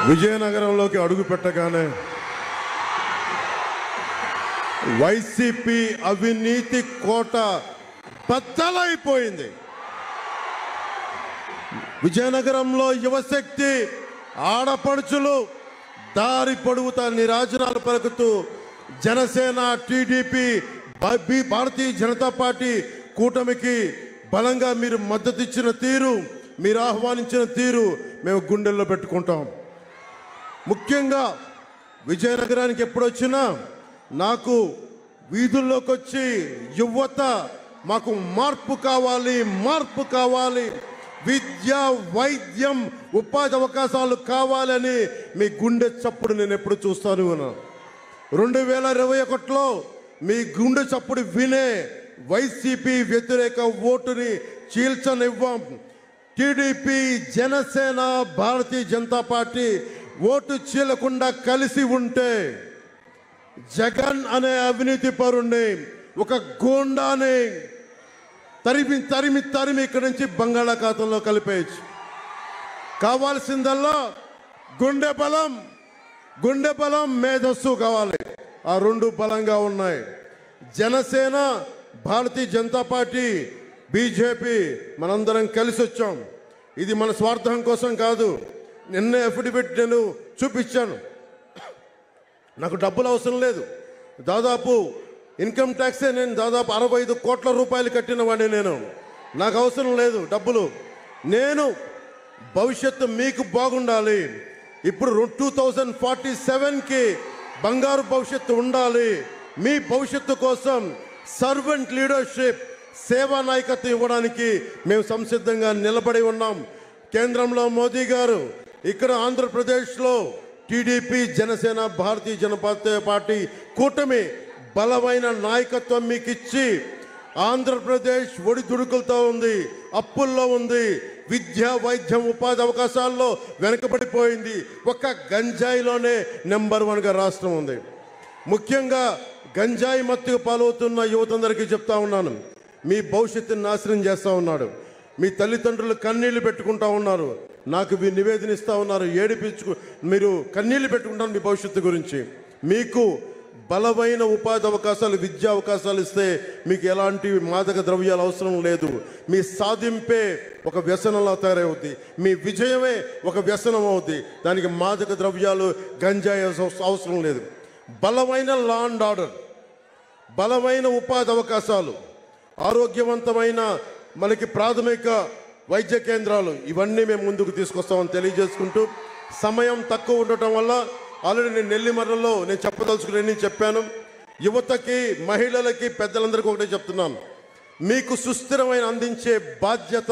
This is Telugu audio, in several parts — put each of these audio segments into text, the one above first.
విజయనగరంలోకి అడుగు పెట్టగానే వైసీపీ అవినీతి కోట బద్దలైపోయింది. విజయనగరంలో యువశక్తి ఆడపడుచులు దారి పొడుగుతా నిరాజనాలు పలుకుతూ జనసేన, టీడీపీ, భారతీయ జనతా పార్టీ కూటమికి బలంగా మీరు మద్దతు ఇచ్చిన తీరు, మీరు ఆహ్వానించిన తీరు మేము గుండెల్లో పెట్టుకుంటాం. ముఖ్యంగా విజయనగరానికి ఎప్పుడొచ్చినా నాకు వీధుల్లోకి వచ్చి యువత మాకు మార్పు కావాలి, మార్పు కావాలి, విద్య, వైద్యం, ఉపాధి అవకాశాలు కావాలని మీ గుండె చప్పుడు నేను ఎప్పుడు చూస్తాను. 2021లో మీ గుండె చప్పుడు వినే వైసీపీ వ్యతిరేక ఓటుని చీల్చనివ్వం. TDP, Janasena, Bharatiya Janata party vote చీలకుండా కలిసి ఉంటే జగన్ అనే అవినీతి పరుణ్ణి, ఒక గోండాని తరిమి తరిమి తరిమి ఇక్కడి నుంచి బంగాళాఖాతంలో కలిపేయచ్చు. కావాల్సిందల్లా గుండె బలం, మేధస్సు కావాలి. ఆ రెండు బలంగా ఉన్నాయి. జనసేన, భారతీయ జనతా పార్టీ, బీజేపీ మనందరం కలిసి వచ్చాం. ఇది మన స్వార్థం కోసం కాదు. నిన్న అఫిడవిట్ నేను చూపించాను. నాకు డబ్బులు అవసరం లేదు. దాదాపు ఇన్కమ్ ట్యాక్సే నేను దాదాపు 65 కోట్ల రూపాయలు కట్టిన వాడిని. నాకు అవసరం లేదు డబ్బులు. నేను భవిష్యత్తు మీకు బాగుండాలి. ఇప్పుడు 2047కి బంగారు భవిష్యత్తు ఉండాలి. మీ భవిష్యత్తు కోసం సర్వెంట్ లీడర్షిప్, సేవా నాయకత్వం ఇవ్వడానికి మేము సంసిద్ధంగా నిలబడి ఉన్నాం. కేంద్రంలో మోదీ గారు, ఇక్కడ ఆంధ్రప్రదేశ్లో టీడీపీ, జనసేన, భారతీయ జనతా పార్టీ కూటమి బలమైన నాయకత్వం మీకు ఇచ్చి ఆంధ్రప్రదేశ్ ఒడిదుడుకులతో ఉంది, అప్పుల్లో ఉంది, విద్య, వైద్యం, ఉపాధి అవకాశాల్లో వెనకబడిపోయింది. ఒక గంజాయిలోనే నెంబర్ 1గా రాష్ట్రం ఉంది. ముఖ్యంగా గంజాయి మత్తుకు పాలవుతున్న యువతందరికీ చెప్తా ఉన్నాను, మీ భవిష్యత్తుని నాశనం చేస్తూ ఉన్నాడు. మీ తల్లిదండ్రులు కన్నీళ్లు పెట్టుకుంటా ఉన్నారు. నాకు మీ నివేదన ఇస్తూ ఉన్నారు, మీరు కన్నీళ్లు పెట్టుకుంటారు మీ భవిష్యత్తు గురించి. మీకు బలమైన ఉపాధి అవకాశాలు, విద్యా అవకాశాలు ఇస్తే మీకు ఎలాంటి మాదక ద్రవ్యాలు అవసరం లేదు. మీ సాధింపే ఒక వ్యసనంలా తయారవుద్ది. మీ విజయమే ఒక వ్యసనం అవుద్ది. దానికి మాదక ద్రవ్యాలు, గంజాయి అవసరం లేదు. బలమైన లా అండ్ ఆర్డర్, బలమైన ఉపాధి అవకాశాలు, ఆరోగ్యవంతమైన మనకి ప్రాథమిక వైద్య కేంద్రాలు, ఇవన్నీ మేము ముందుకు తీసుకొస్తామని తెలియజేసుకుంటూ, సమయం తక్కువ ఉండటం వల్ల ఆల్రెడీ నేను నెల్లిమర్రలో నేను చెప్పదలుచుకుని చెప్పాను. యువతకి, మహిళలకి, పెద్దలందరికీ ఒకటే చెప్తున్నాను, మీకు సుస్థిరమైన అందించే బాధ్యత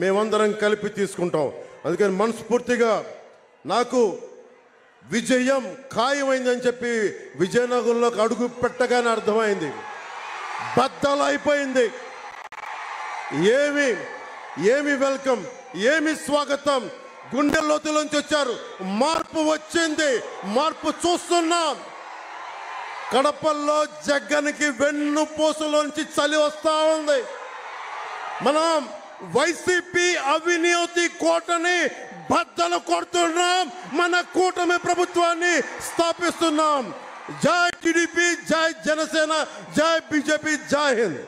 మేమందరం కలిపి తీసుకుంటాం. అందుకని మనస్ఫూర్తిగా నాకు విజయం ఖాయమైందని చెప్పి విజయనగరంలోకి అడుగు పెట్టగానే అర్థమైంది. బద్దలైపోయింది. ఏమి వెల్కమ్, ఏమి స్వాగతం. గుండె లోతులోంచి వచ్చారు. మార్పు వచ్చింది, మార్పు చూస్తున్నాం. కడపల్లో జగన్కి వెన్నుపూసలోంచి చలి వస్తా ఉంది. మనం వైసీపీ అవినీతి కోటని బద్దలు కొడుతున్నాం. మన కూటమి ప్రభుత్వాన్ని స్థాపిస్తున్నాం. జై టీడీపీ, జై జనసేన, జై బీజేపీ, జై హింద్.